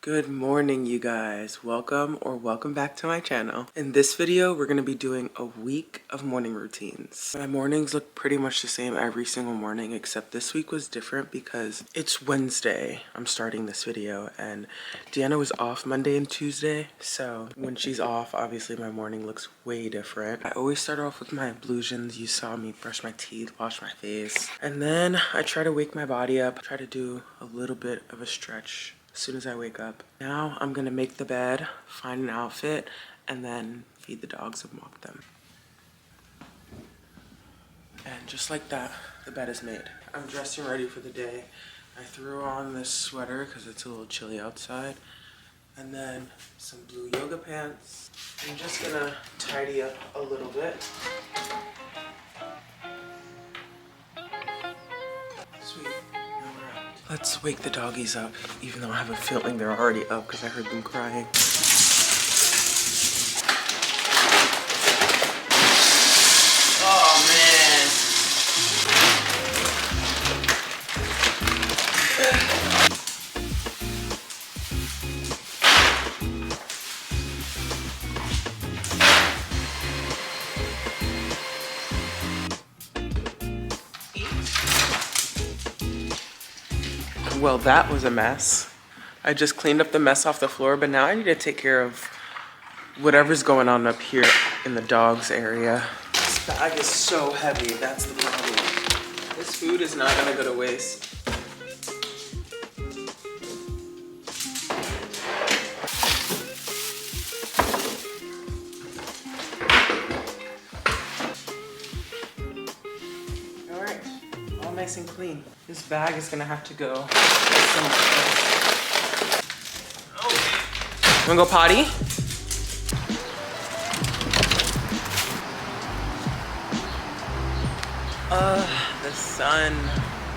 Good morning, you guys. Welcome back to my channel. In this video, we're going to be doing a week of morning routines. My mornings look pretty much the same every single morning, except this week was different because it's Wednesday. I'm starting this video and Deanna was off Monday and Tuesday. So when she's off, obviously my morning looks way different. I always start off with my ablutions. You saw me brush my teeth, wash my face. And then I try to wake my body up, try to do a little bit of a stretch as soon as I wake up. Now I'm gonna make the bed, find an outfit, and then feed the dogs and walk them. And just like that, the bed is made. I'm dressed and ready for the day. I threw on this sweater because it's a little chilly outside. And then some blue yoga pants. I'm just gonna tidy up a little bit. Sweet. Let's wake the doggies up, even though I have a feeling they're already up because I heard them crying. Oh, man. Well, that was a mess. I just cleaned up the mess off the floor, but now I need to take care of whatever's going on up here in the dogs area. This bag is so heavy, that's the problem. This food is not gonna go to waste. All right, all nice and clean. This bag is gonna have to go. Oh. Wanna go potty? The sun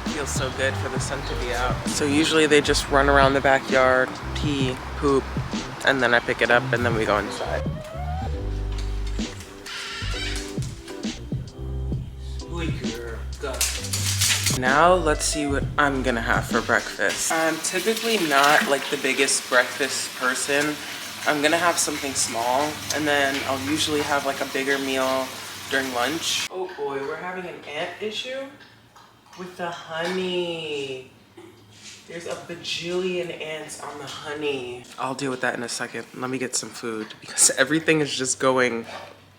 feels so good for the sun to be out. So usually they just run around the backyard, pee, poop, and then I pick it up and then we go inside. Good girl, go. Now let's see what I'm gonna have for breakfast. I'm typically not like the biggest breakfast person. I'm gonna have something small and then I'll usually have like a bigger meal during lunch. Oh boy, we're having an ant issue with the honey. There's a bajillion ants on the honey. I'll deal with that in a second. Let me get some food because everything is just going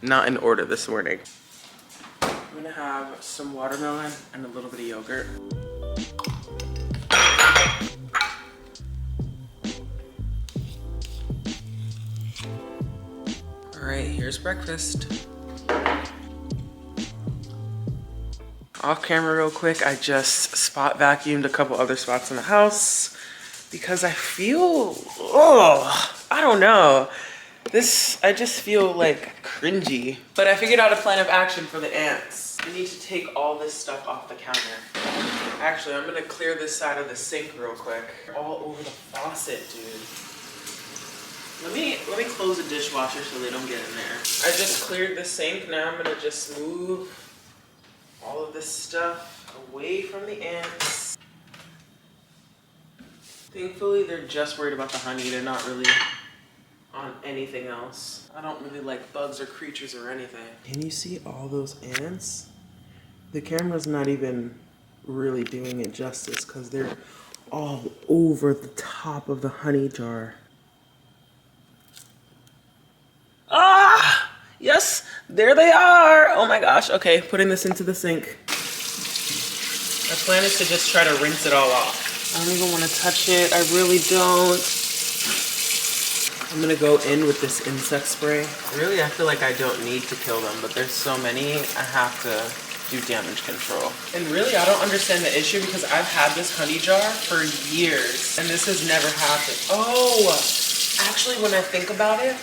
not in order this morning. I'm gonna have some watermelon and a little bit of yogurt. All right, here's breakfast. Off camera real quick, I just spot vacuumed a couple other spots in the house because I feel, I don't know. I just feel like cringy. But I figured out a plan of action for the ants. I need to take all this stuff off the counter. Actually, I'm gonna clear this side of the sink real quick. All over the faucet, dude. Let me close the dishwasher so they don't get in there. I just cleared the sink. Now I'm gonna just move all of this stuff away from the ants. Thankfully, they're just worried about the honey. They're not really on anything else. I don't really like bugs or creatures or anything. Can you see all those ants? The camera's not even really doing it justice because they're all over the top of the honey jar. Ah! Yes, there they are. Oh my gosh. Okay, putting this into the sink. My plan is to just try to rinse it all off. I don't even want to touch it. I really don't. I'm gonna go in with this insect spray. Really, I feel like I don't need to kill them, but there's so many, I have to do damage control. And really, I don't understand the issue because I've had this honey jar for years and this has never happened. Oh, actually, when I think about it,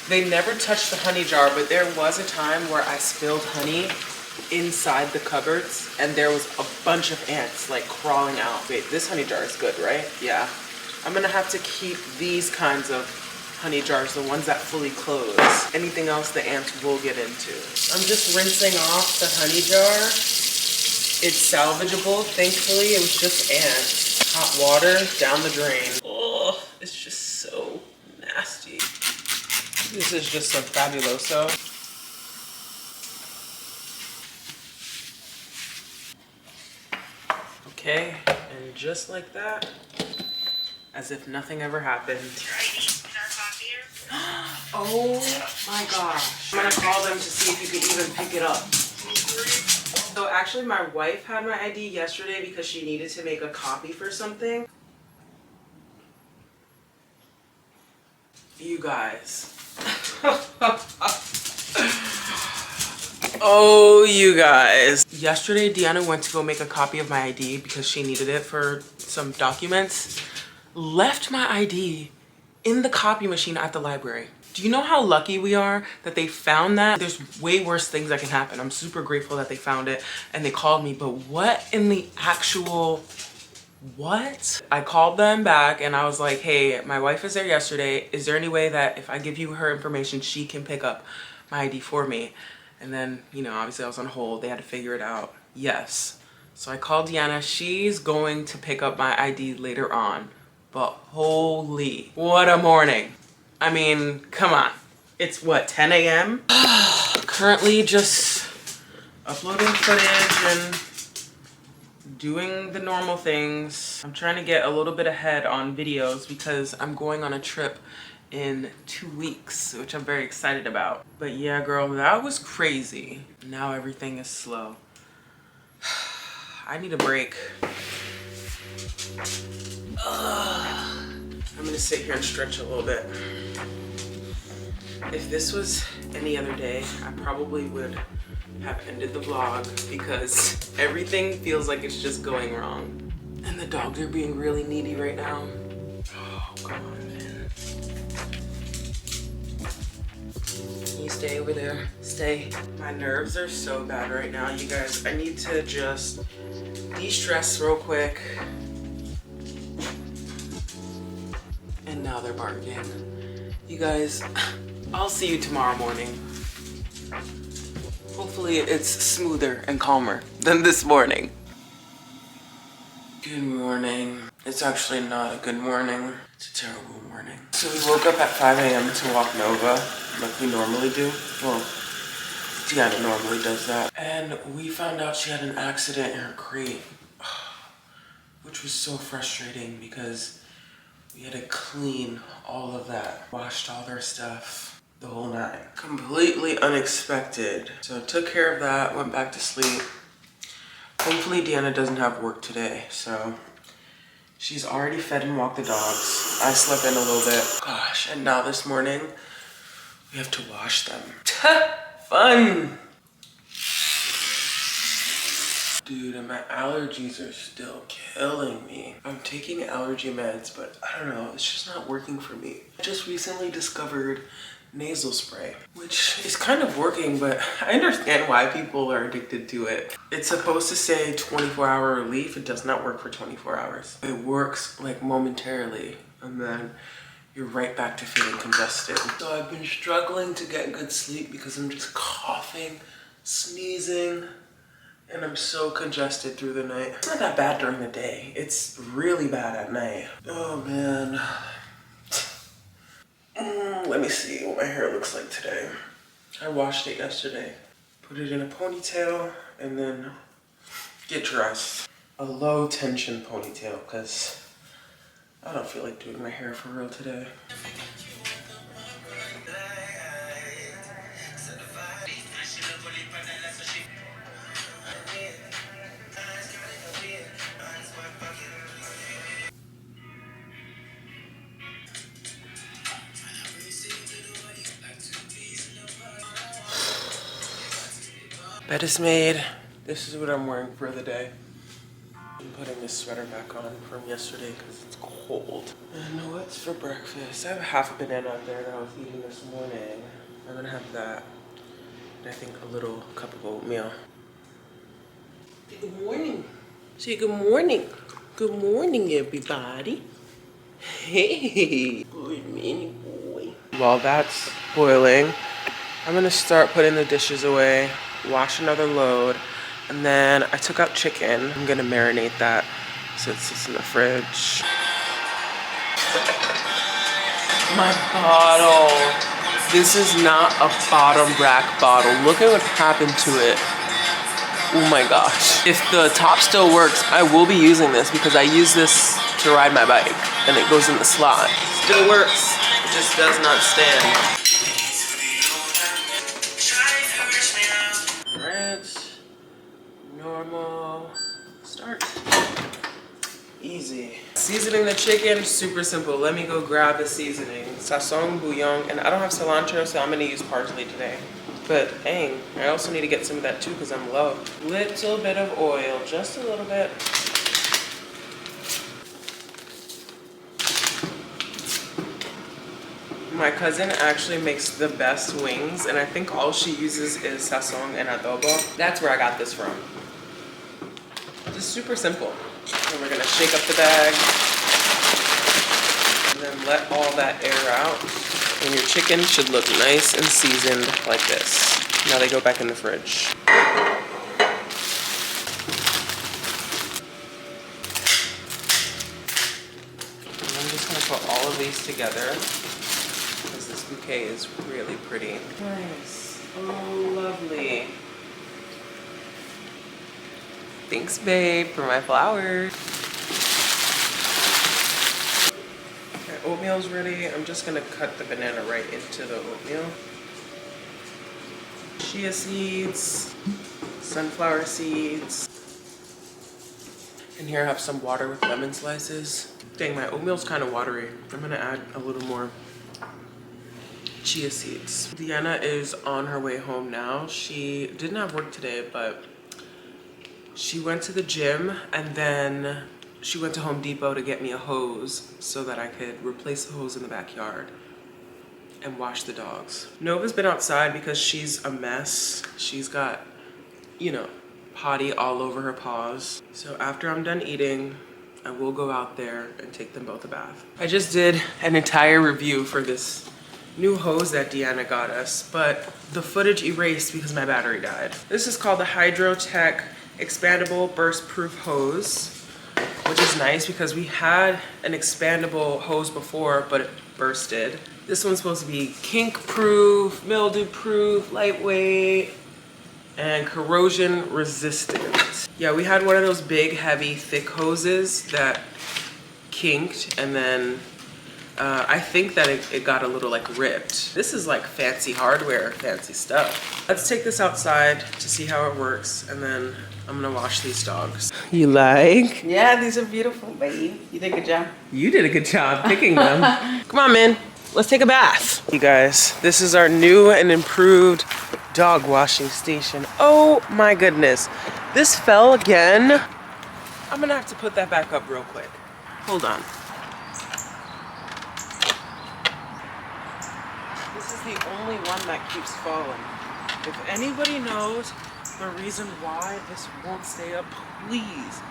they never touched the honey jar, but there was a time where I spilled honey inside the cupboards and there was a bunch of ants like crawling out. Wait, this honey jar is good, right? Yeah. I'm gonna have to keep these kinds of honey jars, the ones that fully close. Anything else the ants will get into. I'm just rinsing off the honey jar. It's salvageable, thankfully. It was just ants. Hot water down the drain. Oh, It's just so nasty. This is just so fabuloso. Okay, and just like that, as if nothing ever happened. Oh my gosh. I'm gonna call them to see if you can even pick it up. So actually my wife had my ID yesterday because she needed to make a copy for something. You guys. Oh, you guys. Yesterday, Deanna went to go make a copy of my ID because she needed it for some documents. Left my ID in the copy machine at the library. Do you know how lucky we are that they found that? There's way worse things that can happen. I'm super grateful that they found it and they called me, but what in the actual, what? I called them back and I was like, hey, my wife was there yesterday. Is there any way that if I give you her information, she can pick up my ID for me? And then, you know, obviously I was on hold. They had to figure it out. Yes. So I called Deanna. She's going to pick up my ID later on. But holy, what a morning. I mean, come on. It's what, 10 a.m.? Currently just uploading footage and doing the normal things. I'm trying to get a little bit ahead on videos because I'm going on a trip in 2 weeks, which I'm very excited about. But yeah, girl, that was crazy. Now everything is slow. I need a break. I'm gonna sit here and stretch a little bit. If this was any other day, I probably would have ended the vlog because everything feels like it's just going wrong. And the dogs are being really needy right now. Oh, come on, man. Can you stay over there? Stay. My nerves are so bad right now, you guys. I need to just de-stress real quick. And now they're barking. You guys, I'll see you tomorrow morning. Hopefully it's smoother and calmer than this morning. Good morning. It's actually not a good morning. It's a terrible morning. So we woke up at 5 a.m. to walk Nova like we normally do. Well, Deanna normally does that. And we found out she had an accident in her crate, which was so frustrating because we had to clean all of that, washed all their stuff, the whole nine. Completely unexpected. So I took care of that, went back to sleep. Hopefully Deanna doesn't have work today, so she's already fed and walked the dogs. I slept in a little bit. Gosh, and now this morning, we have to wash them. Fun! Dude, and my allergies are still killing me. I'm taking allergy meds, but I don't know, it's just not working for me. I just recently discovered nasal spray, which is kind of working, but I understand why people are addicted to it. It's supposed to say 24-hour relief. It does not work for 24 hours. It works like momentarily, and then you're right back to feeling congested. So I've been struggling to get good sleep because I'm just coughing, sneezing, and I'm so congested through the night. It's not that bad during the day. It's really bad at night. Oh man. Let me see what my hair looks like today. I washed it yesterday. Put it in a ponytail and then get dressed. A low tension ponytail because I don't feel like doing my hair for real today. Bed is made. This is what I'm wearing for the day. I'm putting this sweater back on from yesterday because it's cold. And what's for breakfast? I have half a banana out there that I was eating this morning. I'm gonna have that. And I think a little cup of oatmeal. Good morning. Say good morning. Good morning, everybody. Hey, good morning, boy. While that's boiling, I'm gonna start putting the dishes away, wash another load, and then I took out chicken. I'm gonna marinate that so it sits in the fridge. My bottle. This is not a bottom rack bottle. Look at what happened to it. Oh my gosh. If the top still works, I will be using this because I use this to ride my bike and it goes in the slot. Still works, it just does not stand. Alright, normal, start. Easy. Seasoning the chicken, super simple. Let me go grab the seasoning. Sazon, bouillon, and I don't have cilantro, so I'm gonna use parsley today. But dang, I also need to get some of that too because I'm low. Little bit of oil, just a little bit. My cousin actually makes the best wings, and I think all she uses is sazon and adobo. That's where I got this from. Just super simple. And we're gonna shake up the bag and then let all that air out. And your chicken should look nice and seasoned like this. Now they go back in the fridge. And I'm just gonna put all of these together because this bouquet is really pretty. Nice. Oh, lovely. Thanks, babe, for my flowers. Okay, oatmeal's ready. I'm just gonna cut the banana right into the oatmeal. Chia seeds, sunflower seeds. And here I have some water with lemon slices. Dang, my oatmeal's kind of watery. I'm gonna add a little more chia seeds. Deanna is on her way home now. She didn't have work today, but she went to the gym and then she went to Home Depot to get me a hose so that I could replace the hose in the backyard and wash the dogs. Nova's been outside because she's a mess. She's got, you know, potty all over her paws. So after I'm done eating, I will go out there and take them both a bath. I just did an entire review for this new hose that Deanna got us, but the footage erased because my battery died. This is called the Hydrotech Expandable Burst Proof Hose, which is nice because we had an expandable hose before, but it bursted. This one's supposed to be kink proof, mildew proof, lightweight, and corrosion resistant. Yeah, we had one of those big, heavy, thick hoses that kinked, and then I think that it got a little like ripped. This is like fancy hardware, fancy stuff. Let's take this outside to see how it works, and then I'm gonna wash these dogs. You like? Yeah, these are beautiful, baby. You did a good job. You did a good job picking them. Come on, man. Let's take a bath. You guys, this is our new and improved dog washing station. Oh my goodness. This fell again. I'm gonna have to put that back up real quick. Hold on. This is the only one that keeps falling. If anybody knows the reason why this won't stay up, please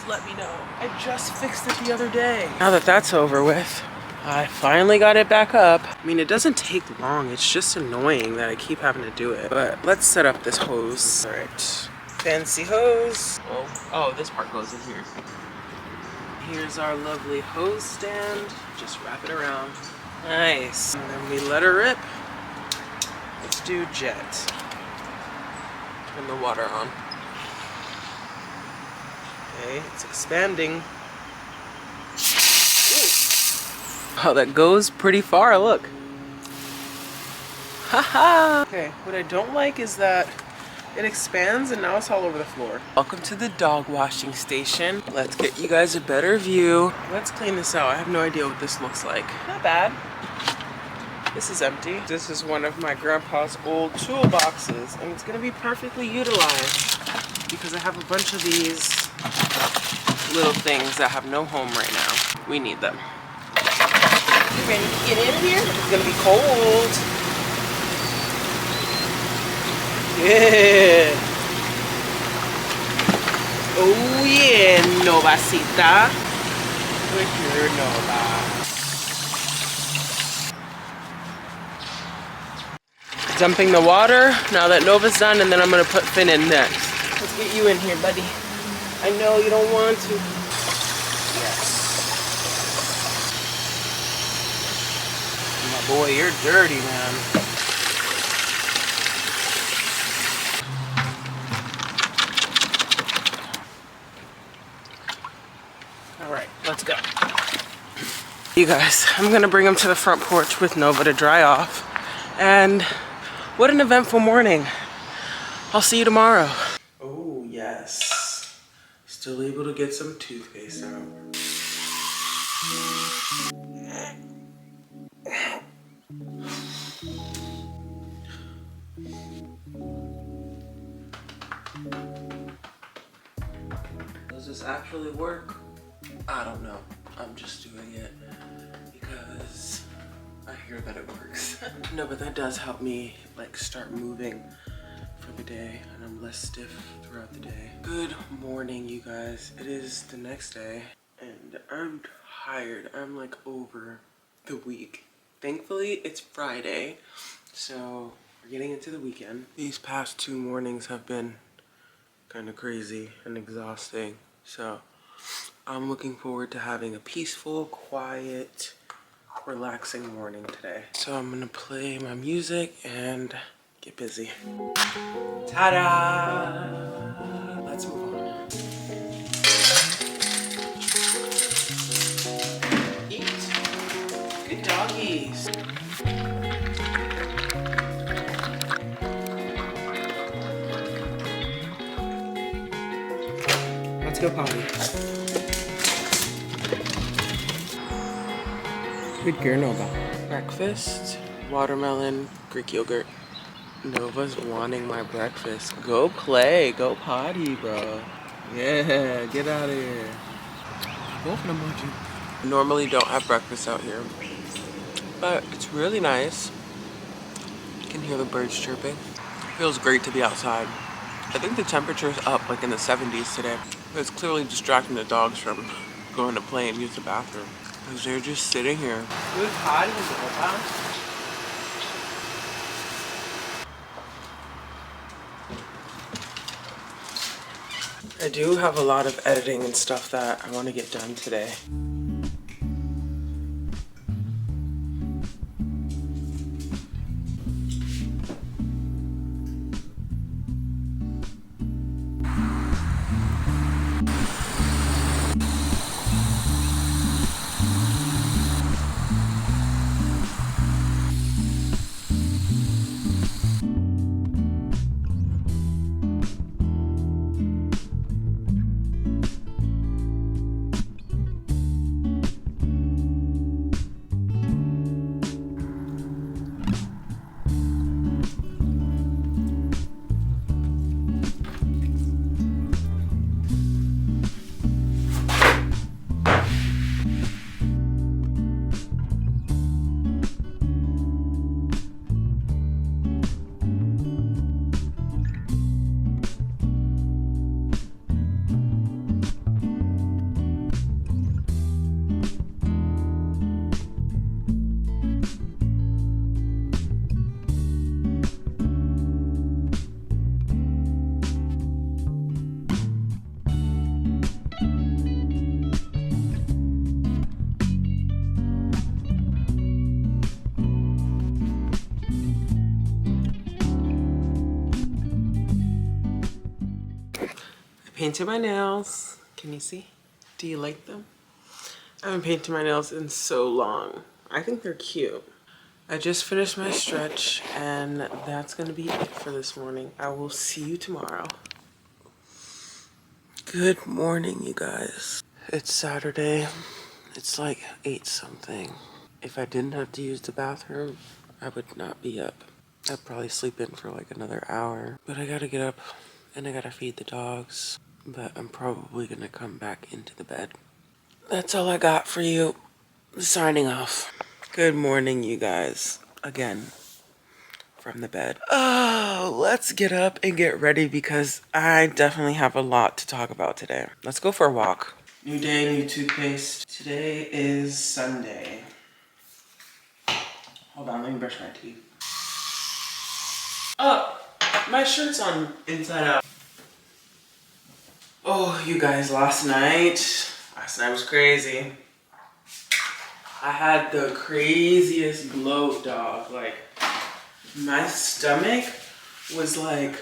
let me know. I just fixed it the other day. Now that that's over with, I finally got it back up. I mean, it doesn't take long. It's just annoying that I keep having to do it. But let's set up this hose. All right, fancy hose. Oh, this part goes in here. Here's our lovely hose stand. Just wrap it around. Nice. And then we let her rip. Let's do jet. Turn the water on. Okay, it's expanding. Oh, that goes pretty far, look. Haha! Okay, what I don't like is that it expands and now it's all over the floor. Welcome to the dog washing station. Let's get you guys a better view. Let's clean this out. I have no idea what this looks like. Not bad. This is empty. This is one of my grandpa's old toolboxes, and it's gonna be perfectly utilized because I have a bunch of these little things that have no home right now. We need them. You ready to get in here? It's gonna be cold. Yeah. Oh yeah, Novacita. Look here, Nova. Dumping the water now that Nova's done, and then I'm gonna put Finn in next. Let's get you in here, buddy. I know you don't want to. Yes. My boy, you're dirty, man. All right, let's go. You guys, I'm gonna bring him to the front porch with Nova to dry off. And what an eventful morning. I'll see you tomorrow. Oh, yes. Still able to get some toothpaste out. Does this actually work? I don't know. I'm just doing it because I hear that it works. No, but that does help me like start moving for the day, and I'm less stiff throughout the day. Good morning, you guys. It is the next day and I'm tired. I'm like over the week. Thankfully, it's Friday, so we're getting into the weekend. These past 2 mornings have been kind of crazy and exhausting, so I'm looking forward to having a peaceful, quiet, relaxing morning today. So I'm gonna play my music and get busy. Ta-da! Let's move on. Eat. Good doggies. Let's go potty. Good girl, Nova. Breakfast, watermelon, Greek yogurt. Nova's wanting my breakfast. Go play, go potty, bro. Yeah, get out of here. Both of them want you. I normally don't have breakfast out here, but it's really nice. You can hear the birds chirping. It feels great to be outside. I think the temperature's up like in the 70s today. It's clearly distracting the dogs from going to play and use the bathroom, because they're just sitting here. Good potty, Nova. I do have a lot of editing and stuff that I want to get done today. Painted my nails. Can you see? Do you like them? I haven't painted my nails in so long. I think they're cute. I just finished my stretch and that's gonna be it for this morning. I will see you tomorrow. Good morning, you guys. It's Saturday. It's like 8 something. If I didn't have to use the bathroom, I would not be up. I'd probably sleep in for like another hour. But I gotta get up and I gotta feed the dogs. But I'm probably gonna come back into the bed. That's all I got for you. Signing off. Good morning, you guys. Again, from the bed. Oh, let's get up and get ready because I definitely have a lot to talk about today. Let's go for a walk. New day, new toothpaste. Today is Sunday. Hold on, let me brush my teeth. Oh, my shirt's on inside out. Oh, you guys, last night was crazy. I had the craziest bloat, dog. Like, my stomach was like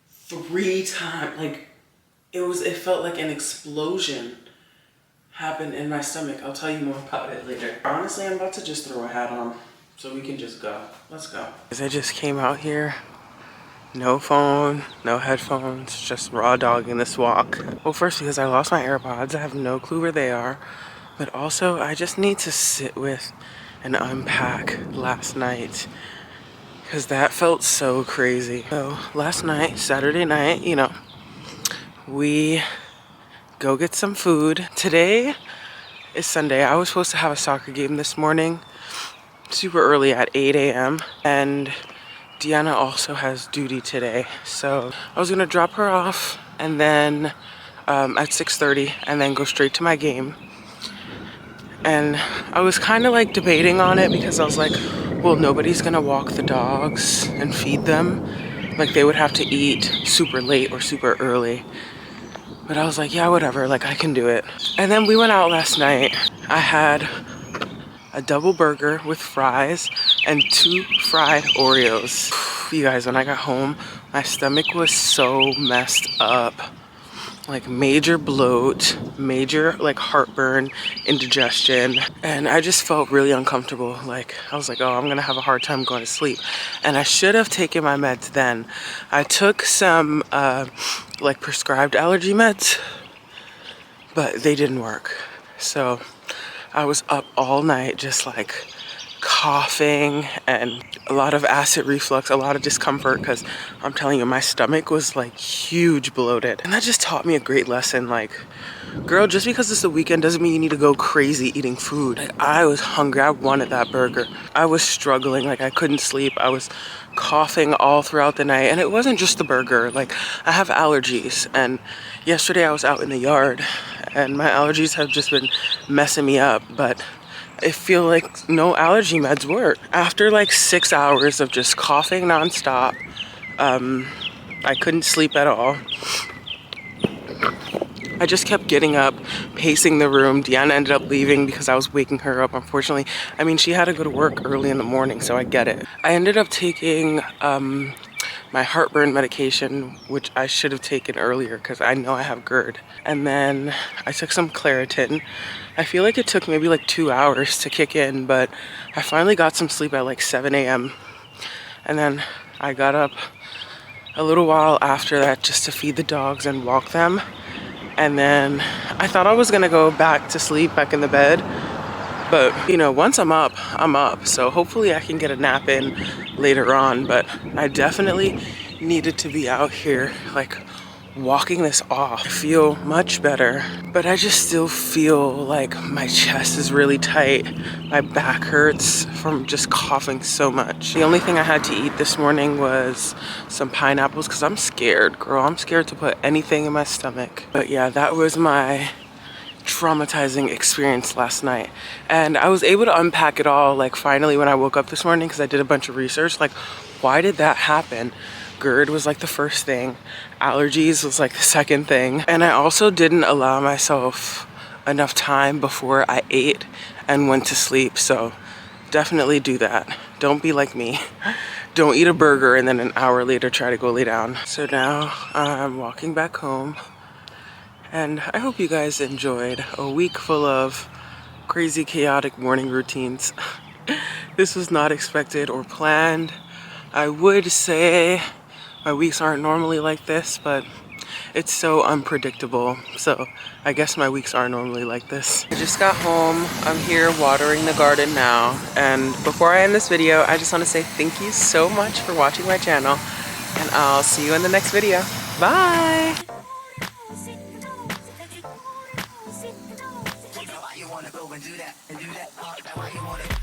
3 times, like, it felt like an explosion happened in my stomach. I'll tell you more about it later. Honestly, I'm about to just throw a hat on so we can just go. Let's go. I just came out here. No phone, no headphones, just raw dogging this walk. Well, first because I lost my AirPods. I have no clue where they are. But also, I just need to sit with and unpack last night, because that felt so crazy. So last night, Saturday night, you know, we go get some food. Today is Sunday. I was supposed to have a soccer game this morning, super early at 8 a.m. And Deanna also has duty today. So I was gonna drop her off and then at 6:30 and then go straight to my game. And I was kind of like debating on it because I was like, well, nobody's gonna walk the dogs and feed them. Like, they would have to eat super late or super early. But I was like, yeah, whatever, like, I can do it. And then we went out last night. I had a double burger with fries and 2 fried Oreos. You guys, when I got home, my stomach was so messed up. Like, major bloat, major like heartburn, indigestion, and I just felt really uncomfortable. Like, I was like, oh, I'm gonna have a hard time going to sleep. And I should have taken my meds then. I took some like prescribed allergy meds, but they didn't work. So I was up all night just like coughing and a lot of acid reflux, a lot of discomfort, because I'm telling you, my stomach was like huge bloated. And that just taught me a great lesson. Like, girl, just because it's the weekend doesn't mean you need to go crazy eating food. Like, I was hungry. I wanted that burger. I was struggling. Like, I couldn't sleep. I was coughing all throughout the night. And it wasn't just the burger. Like, I have allergies. And yesterday I was out in the yard and my allergies have just been messing me up. But I feel like no allergy meds work. After like 6 hours of just coughing nonstop, I couldn't sleep at all. I just kept getting up, pacing the room. Deanna ended up leaving because I was waking her up, unfortunately. I mean, she had to go to work early in the morning, so I get it. I ended up taking my heartburn medication, which I should have taken earlier because I know I have GERD. And then I took some Claritin. I feel like it took maybe like 2 hours to kick in, but I finally got some sleep at like 7 a.m. And then I got up a little while after that just to feed the dogs and walk them. And then I thought I was gonna go back to sleep, back in the bed. But, you know, once I'm up, I'm up. So hopefully I can get a nap in later on. But I definitely needed to be out here, like, walking this off. I feel much better, but I just still feel like my chest is really tight. My back hurts from just coughing so much. The only thing I had to eat this morning was some pineapples because I'm scared, girl. I'm scared to put anything in my stomach. But yeah, that was my traumatizing experience last night. And I was able to unpack it all, like, finally when I woke up this morning, because I did a bunch of research. Like, why did that happen? GERD was like the first thing. Allergies was like the second thing. And I also didn't allow myself enough time before I ate and went to sleep. So definitely do that. Don't be like me. Don't eat a burger and then an hour later try to go lay down. So now I'm walking back home. And I hope you guys enjoyed a week full of crazy, chaotic morning routines. This was not expected or planned. I would say my weeks aren't normally like this, but it's so unpredictable. So I guess my weeks are normally like this. I just got home. I'm here watering the garden now. And before I end this video, I just want to say thank you so much for watching my channel. And I'll see you in the next video. Bye! You know why you wanna go and do that, why you wanna